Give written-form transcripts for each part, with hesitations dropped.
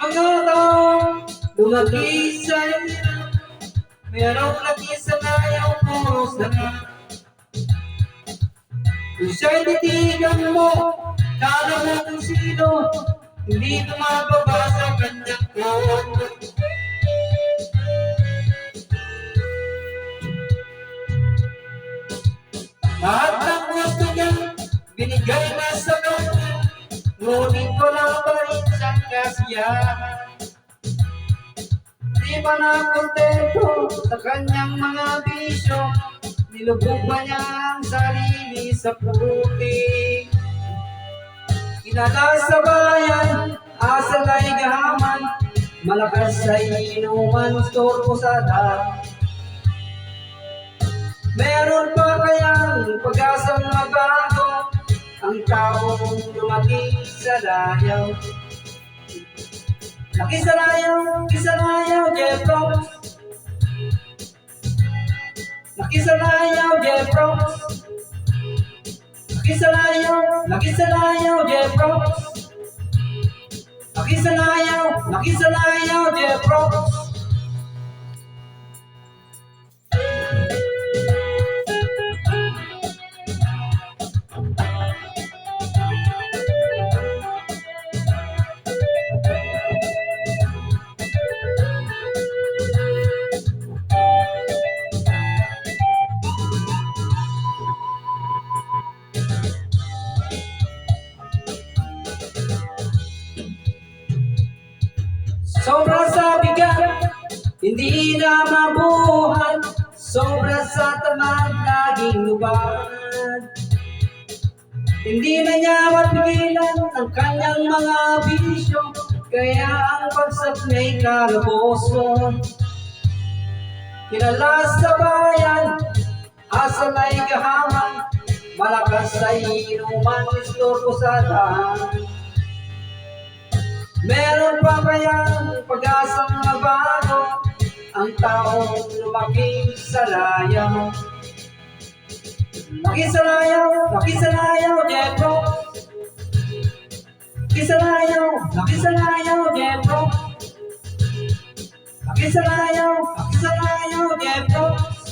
Mga taong lumaki sa hirap, merong nakisanayaw mo sarap. Kung siya'y titigan mo, kala mo kung sino, hindi tumababa sa kanyang ko. Lahat ng gusto niya, binigay na sa kanya, ngunit wala pa rin siyang kasiyahan. Di ba na kontento sa kanyang mga bisyo, nilubog ba niya ang sarili sa putik? Kilala sa bayan, asal ay gahaman, malakas sa inuman, storbo sa daan. Meron pa kayang pag-asang mabago ang taong lumaki sa layaw? Laki sa layaw, Jeff Rocks. Laki sa layaw, Jeff Rocks. Laki sa layaw, Jeff Rocks. Laki sa layaw, Jeff Rocks. Sobra sa bigat, hindi na mabuhat. Sobra sa tamad, laging lubad. Hindi na niya mapigilan ang kanyang mga bisyo, kaya ang bagsak may kalaboso. Kilala sa bayan, asal ay gahaman, malakas sa inuman, istorbo sa daan. Meron pa kayang pag-asang mabago ang taong lumaki sa layaw? Laki sa layaw, Jeff Rocks. Laki sa layaw, Jeff Rocks. Laki sa layaw, Jeff Rocks.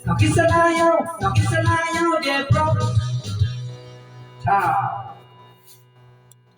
Laki sa layaw, Jeff Rocks. Ciao.